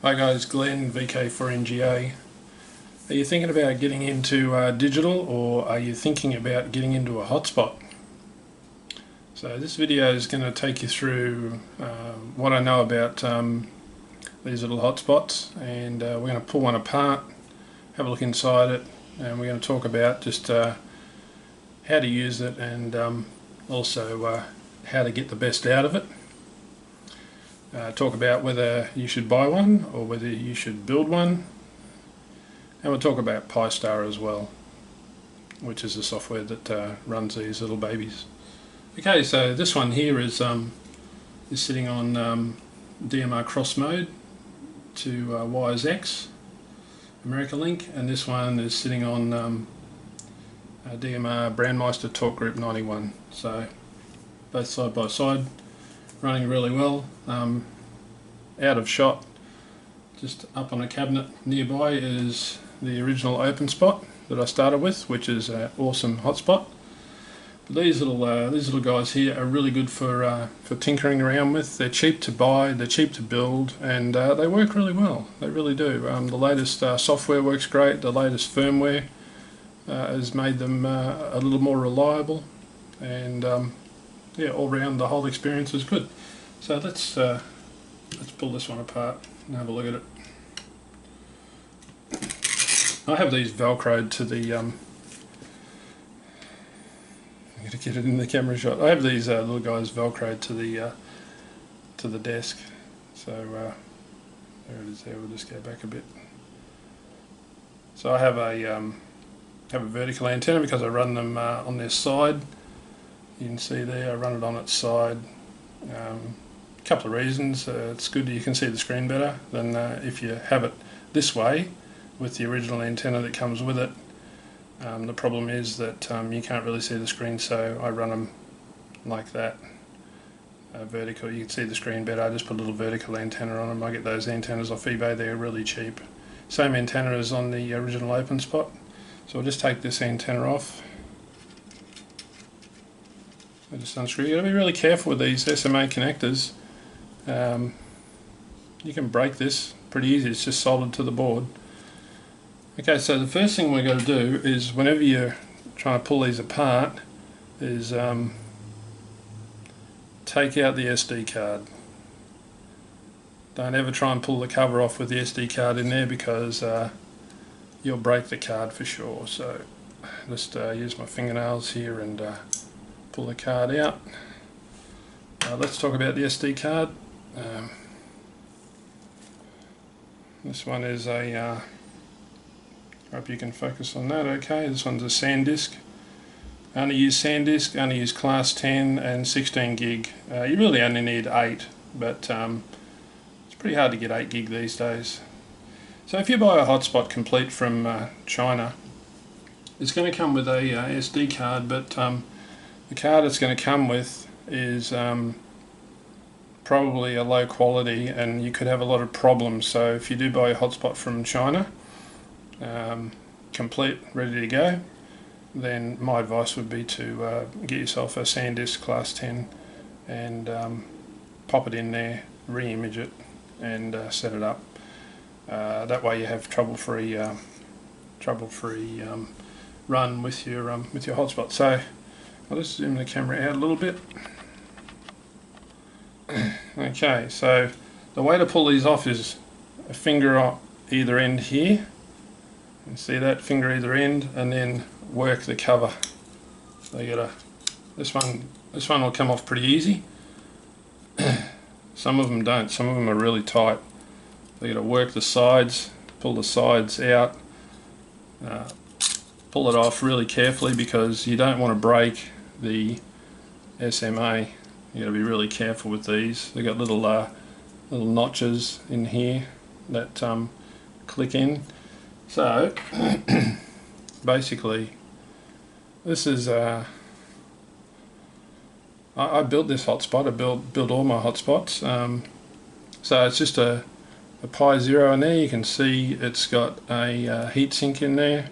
Hi guys, Glenn, VK4NGA. Are you thinking about getting into digital, or are you thinking about getting into a hotspot? So this video is going to take you through what I know about these little hotspots, and we're going to pull one apart, have a look inside it, and we're going to talk about just how to use it, and also how to get the best out of it. Talk about whether you should buy one or whether you should build one, and we'll talk about PyStar as well, which is the software that runs these little babies. Okay, so this one here is sitting on DMR cross mode to wires X, America Link, and this one is sitting on DMR Brandmeister Torque Group 91. So both side by side, running really well. Out of shot, just up on a cabinet nearby, is the original open spot that I started with, which is an awesome hotspot. But these little guys here are really good for tinkering around with. They're cheap to buy, they're cheap to build, and they work really well. They really do. The latest software works great. The latest firmware has made them a little more reliable, and yeah, all round the whole experience is good. So let's pull this one apart and have a look at it. I have these velcroed to the I'm going to get it in the camera shot. I have these little guys velcroed to the desk. So there it is. There, we'll just go back a bit. So I have a vertical antenna because I run them on their side. You can see there, I run it on its side. Couple of reasons. It's good, you can see the screen better than if you have it this way with the original antenna that comes with it. The problem is that you can't really see the screen, so I run them like that, vertical. You can see the screen better. I just put a little vertical antenna on them. I get those antennas off eBay, they're really cheap. Same antenna as on the original open spot. So I'll just take this antenna off. I just unscrew. You've got to be really careful with these SMA connectors. You can break this pretty easy, it's just soldered to the board. Okay, so the first thing we're going to do is, whenever you're trying to pull these apart, is take out the SD card. Don't ever try and pull the cover off with the SD card in there, because you'll break the card for sure. So just use my fingernails here and pull the card out. Let's talk about the SD card. This one is a, I hope you can focus on that okay, this one's a SanDisk. I only use SanDisk, only use class 10 and 16 gig. You really only need 8, but it's pretty hard to get 8 gig these days. So if you buy a hotspot complete from China, it's going to come with a SD card, but the card it's going to come with is probably a low quality, and you could have a lot of problems. So if you do buy a hotspot from China, complete, ready to go, then my advice would be to get yourself a SanDisk class 10 and pop it in there, re-image it, and set it up. That way you have trouble-free run with your hotspot. So I'll just zoom the camera out a little bit. Okay, so the way to pull these off is a finger on either end here. You see that, finger either end, and then work the cover. So you gotta, this one will come off pretty easy. Some of them don't. Some of them are really tight. So you gotta work the sides, pull the sides out, pull it off really carefully, because you don't want to break the SMA. You got to be really careful with these. They've got little notches in here that click in. So basically, this is I built this hotspot. I built all my hotspots. So it's just a Pi 0 in there. You can see it's got a heat sink in there.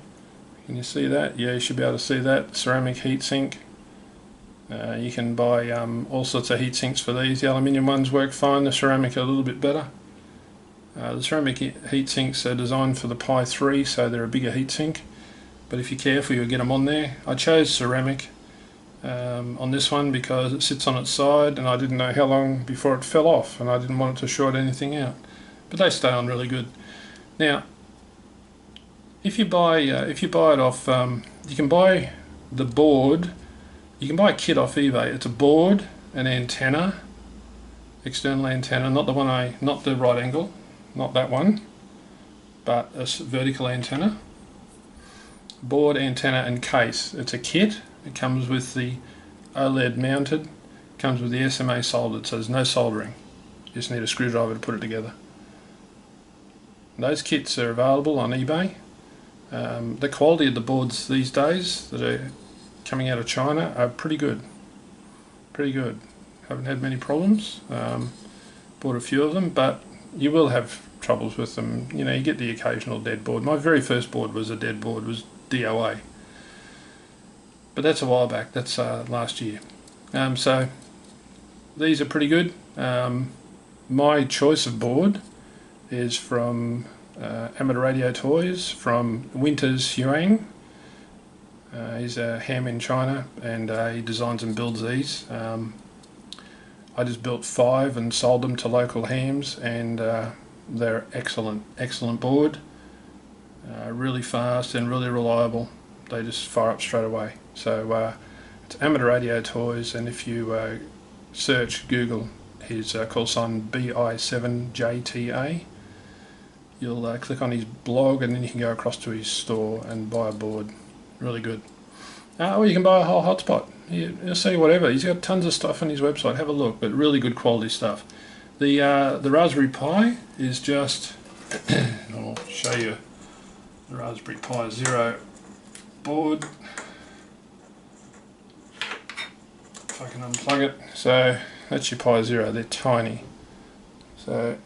Can you see that? Yeah, you should be able to see that. Ceramic heat sink. You can buy all sorts of heat sinks for these. The aluminium ones work fine, the ceramic are a little bit better. The ceramic heat sinks are designed for the Pi 3, so they're a bigger heat sink, but if you're careful you'll get them on there. I chose ceramic on this one because it sits on its side and I didn't know how long before it fell off, and I didn't want it to short anything out, but they stay on really good. Now if you buy it off, you can buy the board, you can buy a kit off eBay. It's a board, an antenna, external antenna, not the right angle, not that one, but a vertical antenna, board, antenna and case. It's a kit. It comes with the OLED mounted, comes with the SMA soldered, so there's no soldering. You just need a screwdriver to put it together. Those kits are available on eBay. The quality of the boards these days that are coming out of China are pretty good. Haven't had many problems. Bought a few of them, but you will have troubles with them. You know, you get the occasional dead board. My very first board was a dead board, was DOA. But that's a while back, that's last year. So these are pretty good. My choice of board is from Amateur Radio Toys, from Winters Huang. He's a ham in China, and he designs and builds these. I just built 5 and sold them to local hams, and they're excellent board. Really fast and really reliable. They just fire up straight away. So it's Amateur Radio Toys, and if you Google his call sign BI7JTA, you'll click on his blog, and then you can go across to his store and buy a board. Really good. Or you can buy a whole hotspot. You'll see whatever. He's got tons of stuff on his website. Have a look, but really good quality stuff. The Raspberry Pi is just I'll show you the Raspberry Pi Zero board. If I can unplug it. So that's your Pi Zero. They're tiny. So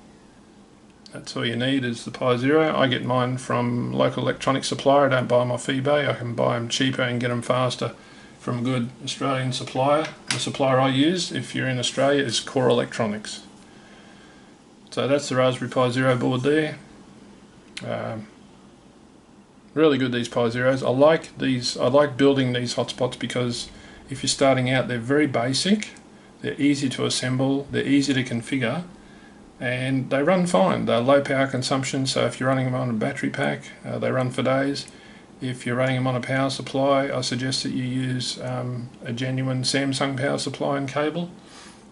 that's all you need is the Pi Zero. I get mine from local electronics supplier. I don't buy them off eBay. I can buy them cheaper and get them faster from a good Australian supplier. The supplier I use, if you're in Australia, is Core Electronics. So that's the Raspberry Pi Zero board there. Really good, these Pi Zeros. I like these. I like building these hotspots because if you're starting out, they're very basic. They're easy to assemble. They're easy to configure. And they run fine. They're low power consumption, so if you're running them on a battery pack, they run for days. If you're running them on a power supply, I suggest that you use a genuine Samsung power supply and cable,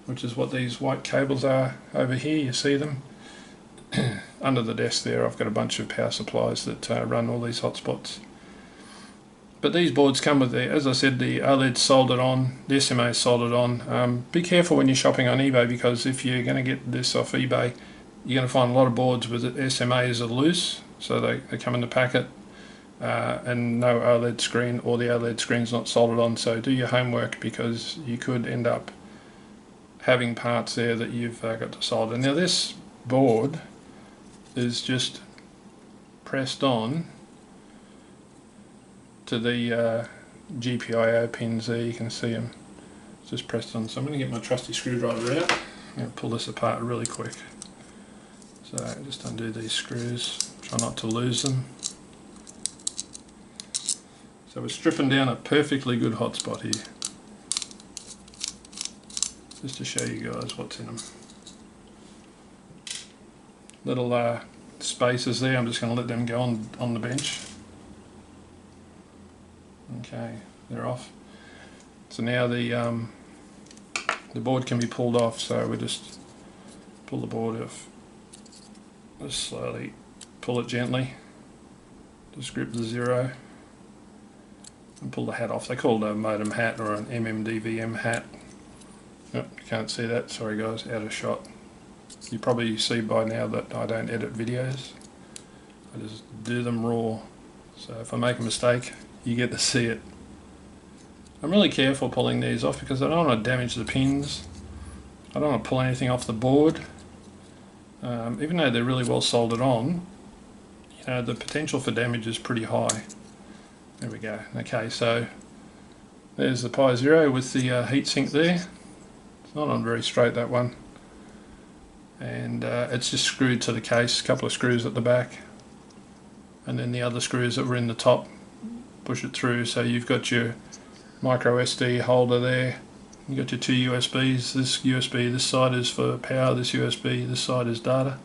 which is what these white cables are over here. You see them under the desk there. I've got a bunch of power supplies that run all these hotspots. But these boards come with, as I said, the OLED soldered on, the SMA soldered on. Be careful when you're shopping on eBay, because if you're going to get this off eBay, you're going to find a lot of boards with SMAs are loose, so they come in the packet, and no OLED screen, or the OLED screen's not soldered on. So do your homework, because you could end up having parts there that you've got to solder. Now this board is just pressed on to the GPIO pins there. You can see them. It's just pressed on. So I'm going to get my trusty screwdriver out. I'm going to pull this apart really quick. So just undo these screws. Try not to lose them. So we're stripping down a perfectly good hotspot here, just to show you guys what's in them. Little spaces there. I'm just going to let them go on the bench. Okay, they're off. So now the board can be pulled off. So we just pull the board off. Just slowly pull it gently. Just grip the zero and pull the hat off. They call it a modem hat or an MMDVM hat. Oh, you can't see that. Sorry guys, out of shot. You probably see by now that I don't edit videos. I just do them raw. So if I make a mistake, you get to see it. I'm really careful pulling these off because I don't want to damage the pins. I don't want to pull anything off the board. Even though they're really well soldered on, you know, the potential for damage is pretty high. There we go. Okay, so there's the Pi 0 with the heatsink there. It's not on very straight, that one. and it's just screwed to the case, a couple of screws at the back, and then the other screws that were in the top push it through. So you've got your micro SD holder there, you've got your two USBs, this USB this side is for power, this USB this side is data,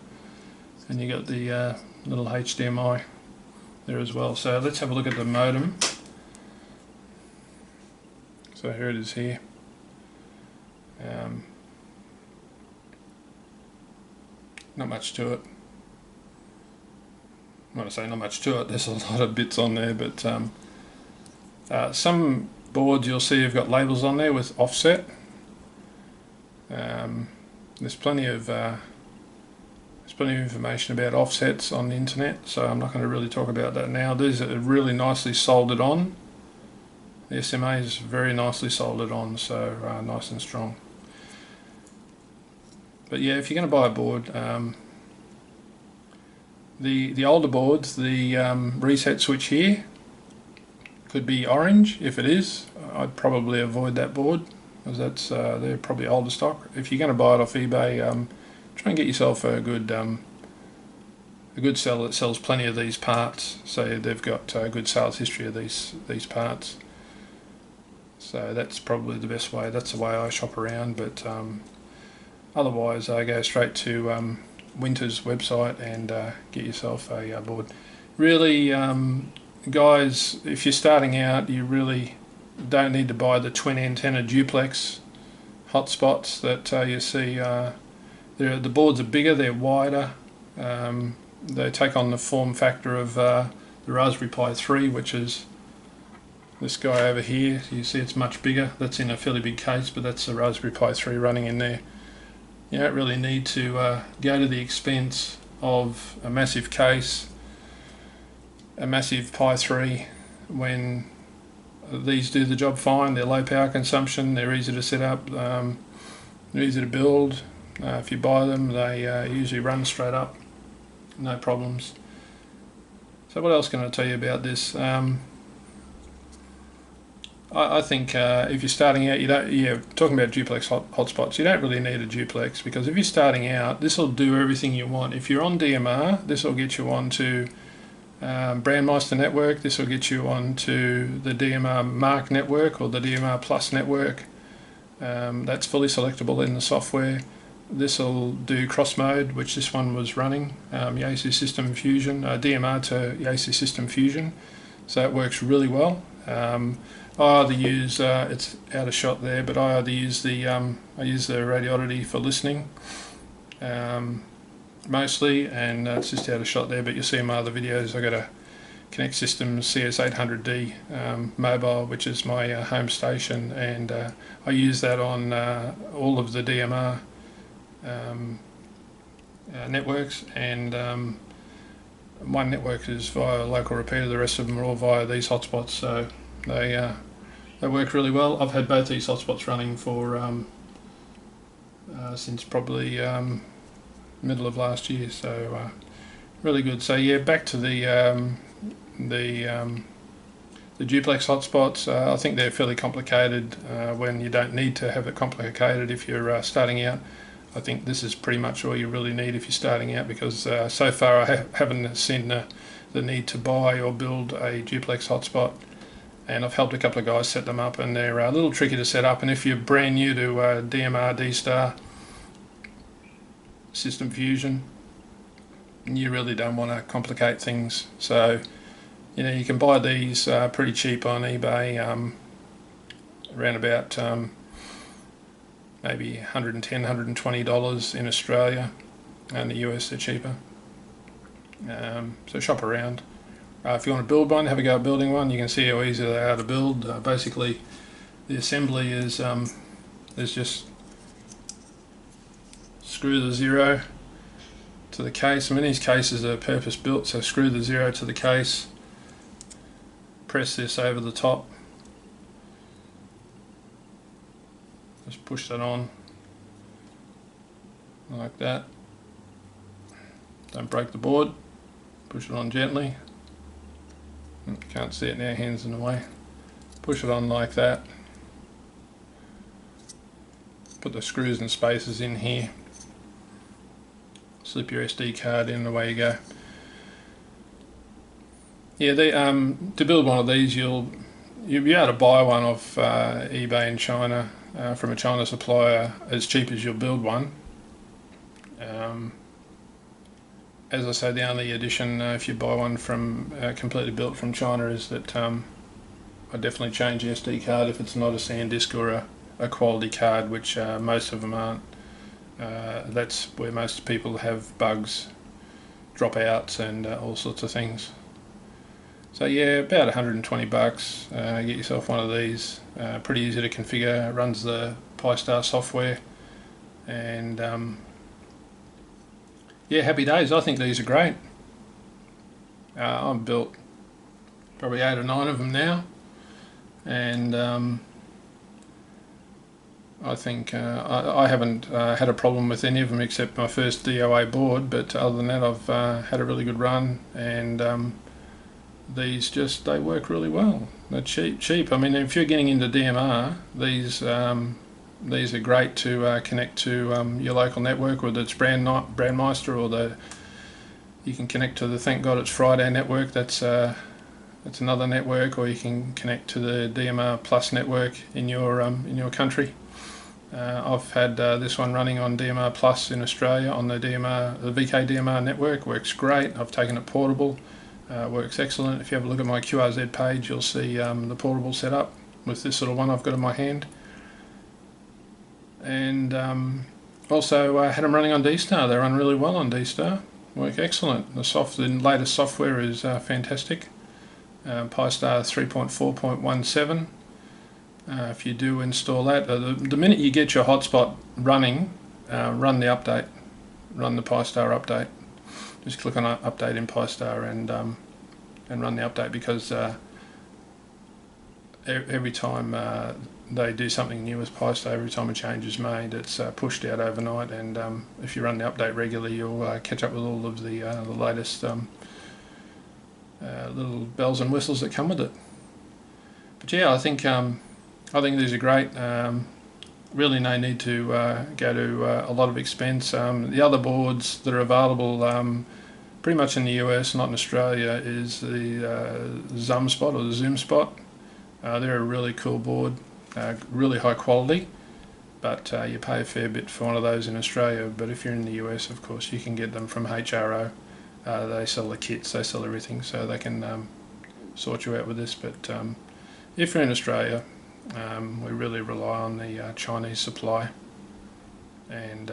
and you got the little HDMI there as well. So let's have a look at the modem. So here it is here. Not much to it. When I say not much to it, there's a lot of bits on there, but some boards you'll see have got labels on there with offset. There's plenty of information about offsets on the internet, so I'm not going to really talk about that now. These are really nicely soldered on. The SMA is very nicely soldered on, so nice and strong. But yeah, if you're going to buy a board, the older boards, the reset switch here could be orange. If it is, I'd probably avoid that board, because they're probably older stock. If you're going to buy it off eBay, try and get yourself a good seller that sells plenty of these parts, so they've got a good sales history of these parts. So that's probably the best way. That's the way I shop around. But otherwise, I go straight to Winter's website and get yourself a board. Really, guys, if you're starting out, you really don't need to buy the twin antenna duplex hotspots that you see. The boards are bigger, they're wider, they take on the form factor of the Raspberry Pi 3, which is this guy over here. You see it's much bigger. That's in a fairly big case, but that's the Raspberry Pi 3 running in there. You don't really need to go to the expense of a massive case, a massive Pi 3, when these do the job fine. They're low power consumption, they're easy to set up, they're easy to build. If you buy them, they usually run straight up, no problems. So what else can I tell you about this? I think if you're starting out, talking about duplex hotspots, you don't really need a duplex, because if you're starting out, this will do everything you want. If you're on DMR, this will get you onto Brandmeister network, this will get you onto the DMR Mark network or the DMR Plus network. That's fully selectable in the software. This will do cross mode, which this one was running, YACI System Fusion, DMR to YACI System Fusion, so it works really well. I either use, it's out of shot there, but I either use the Radiodity for listening mostly, and it's just out of shot there, but you'll see in my other videos I've got a Connect Systems CS800D mobile, which is my home station, and I use that on all of the DMR networks, and one network is via local repeater, the rest of them are all via these hotspots, so they work really well. I've had both these hotspots running for since probably middle of last year, so really good. So yeah, back to the duplex hotspots. I think they're fairly complicated when you don't need to have it complicated if you're starting out. I think this is pretty much all you really need if you're starting out, because so far I haven't seen the need to buy or build a duplex hotspot, and I've helped a couple of guys set them up, and they're a little tricky to set up. And if you're brand new to DMR, D-Star, System Fusion, you really don't want to complicate things. So you can buy these pretty cheap on eBay, around about maybe $110, $120 in Australia, and the US they're cheaper. So shop around. If you want to build one, have a go at building one. You can see how easy they are to build. Basically, the assembly is just screw the 0 to the case. I mean, these cases are purpose built, so screw the 0 to the case, press this over the top, just push that on like that. Don't break the board, push it on gently. Can't see it now, hands in the way. Push it on like that. Put the screws and spacers in here. slip your SD card in and away you go. Yeah, to build one of these, you'll be able to buy one off eBay in China from a China supplier as cheap as you'll build one. As I say, the only addition if you buy one from completely built from China is that I definitely change the SD card if it's not a SanDisk or a quality card, which most of them aren't. That's where most people have bugs, dropouts, and all sorts of things. So yeah, about 120 bucks. Get yourself one of these. Pretty easy to configure. It runs the Pi-Star software, and yeah, happy days. I think these are great. I've built probably 8 or 9 of them now, and I think I haven't had a problem with any of them except my first DOA board, but other than that I've had a really good run, and these they work really well. They're cheap. I mean, if you're getting into DMR, these are great to connect to your local network, whether it's Brandmeister or you can connect to the Thank God It's Friday network. That's another network, or you can connect to the DMR Plus network in your country. I've had this one running on DMR Plus in Australia on the VK DMR network. Works great. I've taken it portable. Works excellent. If you have a look at my QRZ page, you'll see the portable setup with this little one I've got in my hand. And also had them running on D-Star. They run really well on D-Star. Work excellent. The latest software is fantastic. Pi-Star 3.4.17. If you do install that, the minute you get your hotspot running, run the update. Run the Pi-Star update. Just click on update in Pi-Star and run the update, because every time they do something new with Pi-Star, every time a change is made, it's pushed out overnight, and if you run the update regularly, you'll catch up with all of the latest little bells and whistles that come with it. But yeah, I think these are great. Really no need to go to a lot of expense. The other boards that are available pretty much in the US, not in Australia, is the Zoom Spot or the Zoom Spot. They're a really cool board, really high quality, but you pay a fair bit for one of those in Australia. But if you're in the US, of course, you can get them from HRO. They sell the kits, they sell everything, so they can sort you out with this. But if you're in Australia, we really rely on the Chinese supply, and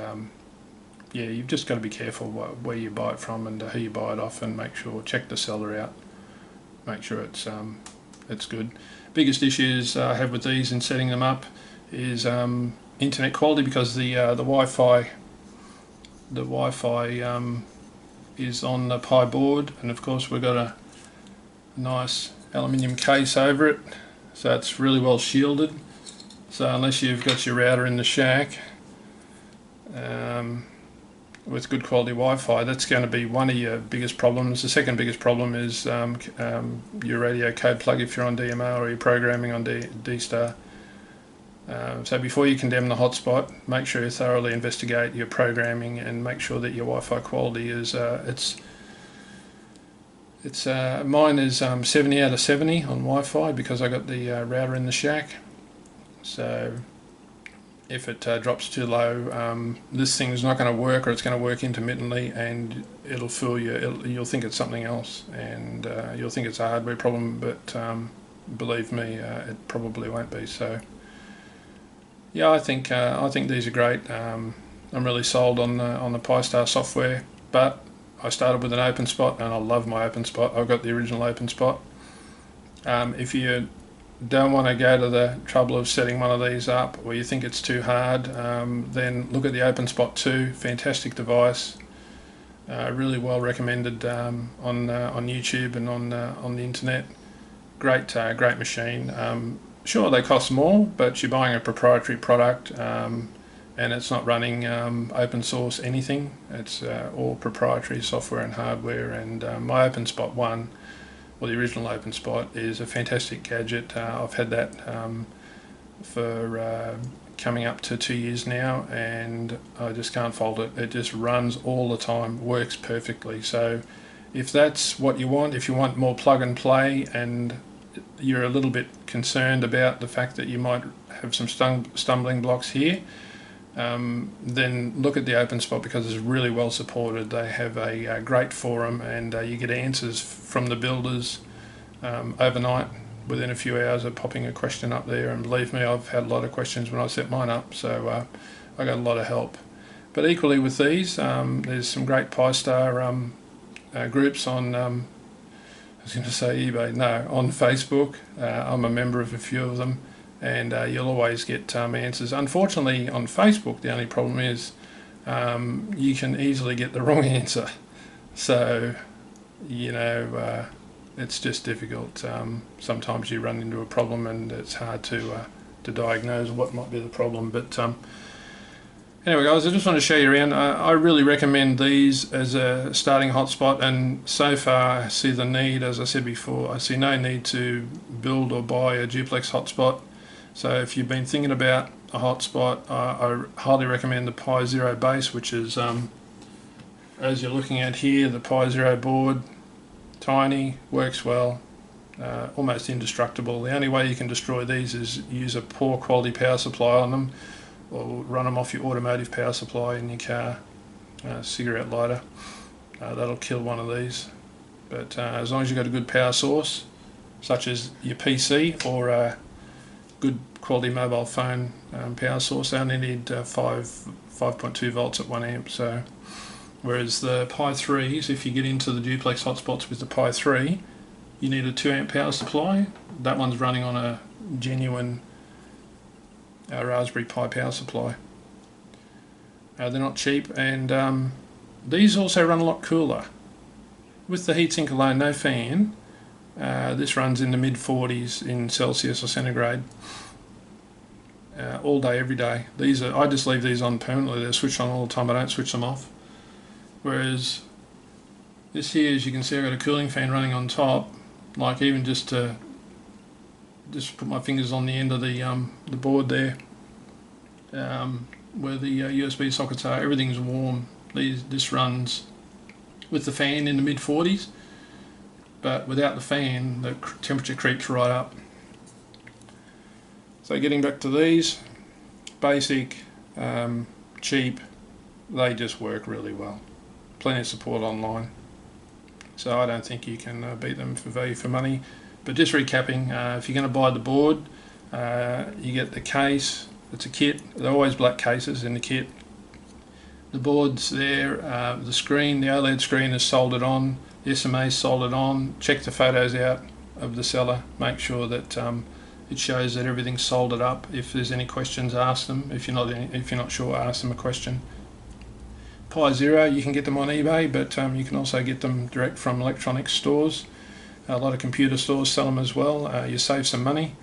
yeah, you've just got to be careful where you buy it from and who you buy it off, and check the seller out, make sure it's good. Biggest issues I have with these in setting them up is internet quality, because the Wi-Fi is on the Pi board, and of course we've got a nice aluminium case over it, so it's really well shielded. So unless you've got your router in the shack with good quality Wi-Fi, that's going to be one of your biggest problems. The second biggest problem is your radio code plug if you're on DMR or you're programming on D-Star. So before you condemn the hotspot, make sure you thoroughly investigate your programming and make sure that your Wi-Fi quality is mine is 70 out of 70 on Wi-Fi, because I got the router in the shack. So if it drops too low, this thing is not going to work, or it's going to work intermittently, and it'll fool you. You'll think it's something else, and you'll think it's a hardware problem, but believe me, it probably won't be. So yeah, I think these are great. I'm really sold on the Pi-Star software, but I started with an open spot, and I love my open spot. I've got the original open spot. If you don't want to go to the trouble of setting one of these up, or you think it's too hard, then look at the Open Spot 2. Fantastic device, really well recommended on YouTube and on the internet. Great machine. Sure, they cost more, but you're buying a proprietary product, and it's not running open source anything. It's all proprietary software and hardware. And my Open Spot 1, or the original Open Spot, is a fantastic gadget. I've had that for coming up to 2 years now, and I just can't fault it. It just runs all the time, works perfectly. So if that's what you want, if you want more plug and play and you're a little bit concerned about the fact that you might have some stumbling blocks here, then look at the OpenSpot, because it's really well supported. They have a great forum, and you get answers from the builders overnight. Within a few hours of popping a question up there, and believe me, I've had a lot of questions when I set mine up, so I got a lot of help. But equally with these, there's some great Pi-Star groups on, I was going to say eBay, no, on Facebook. I'm a member of a few of them, and you'll always get answers. Unfortunately, on Facebook, the only problem is you can easily get the wrong answer. So, you know, it's just difficult. Sometimes you run into a problem, and it's hard to diagnose what might be the problem. But anyway, guys, I just want to show you around. I really recommend these as a starting hotspot, and so far I see the need, as I said before, I see no need to build or buy a duplex hotspot. So if you've been thinking about a hotspot, I highly recommend the Pi Zero base, which is, as you're looking at here, the Pi Zero board. Tiny, works well, almost indestructible. The only way you can destroy these is use a poor quality power supply on them, or run them off your automotive power supply in your car, cigarette lighter. That'll kill one of these. But as long as you've got a good power source, such as your PC or a good quality mobile phone power source, they only need 5.2 volts at 1 amp. So whereas the Pi 3s, if you get into the duplex hotspots with the Pi 3, you need a 2 amp power supply. That one's running on a genuine Raspberry Pi power supply. They're not cheap, and these also run a lot cooler. With the heatsink alone, no fan, this runs in the mid 40s in Celsius or centigrade all day, every day. These are, I just leave these on permanently. They're switched on all the time. I don't switch them off. Whereas this here, as you can see, I've got a cooling fan running on top. Like, even just to put my fingers on the end of the board there, where the USB sockets are, everything's warm. This runs with the fan in the mid 40s, but without the fan, the temperature creeps right up. So getting back to these, basic, cheap, they just work really well. Plenty of support online, so I don't think you can beat them for value for money. But just recapping, if you're going to buy the board, you get the case. It's a kit. They're always black cases in the kit. The board's there, the screen, the OLED screen is soldered on, the SMA is soldered on. Check the photos out of the seller, make sure that it shows that everything's soldered up. If there's any questions, ask them. If you're not sure, ask them a question. Pi Zero, you can get them on eBay, but you can also get them direct from electronics stores. A lot of computer stores sell them as well. You save some money.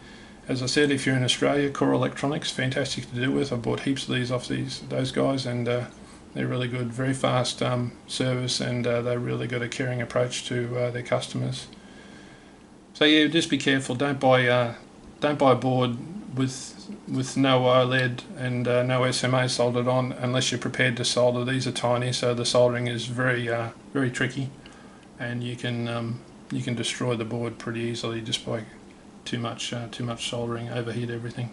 As I said, if you're in Australia, Core Electronics, fantastic to deal with. I bought heaps of these off those guys, and they're really good. Very fast service, and they're really got a caring approach to their customers. So yeah, just be careful. Don't buy a board with no OLED and no SMA soldered on unless you're prepared to solder. These are tiny, so the soldering is very very tricky, and you can destroy the board pretty easily just by too much soldering, overheat everything.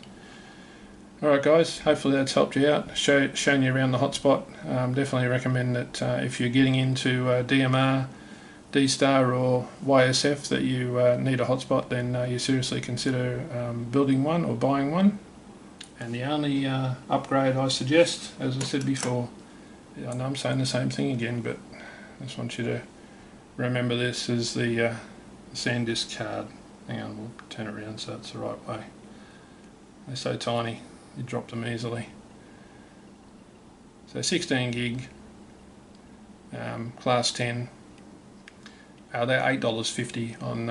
Alright guys, hopefully that's helped you out, shown you around the hotspot. Definitely recommend that if you're getting into DMR, D-Star or YSF, that you need a hotspot, then you seriously consider building one or buying one. And the only upgrade I suggest, as I said before, I know I'm saying the same thing again, but I just want you to remember this, is the SanDisk card. Hang on, we'll turn it around so it's the right way. They're so tiny, you drop them easily. So 16 gig, class 10. They're $8.50 on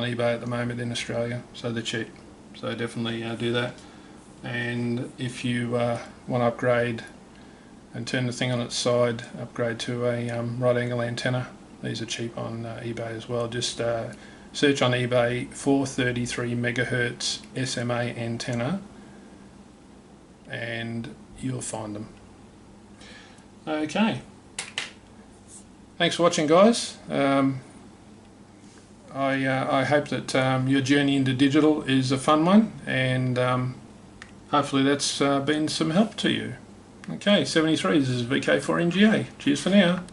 eBay at the moment in Australia, so they're cheap. So definitely do that. And if you want to upgrade and turn the thing on its side, upgrade to a right angle antenna. These are cheap on eBay as well. Just search on eBay 433 megahertz SMA antenna, and you'll find them. Okay, thanks for watching, guys. I hope that your journey into digital is a fun one, and hopefully that's been some help to you. Okay, 73, this is VK4NGA. Cheers for now.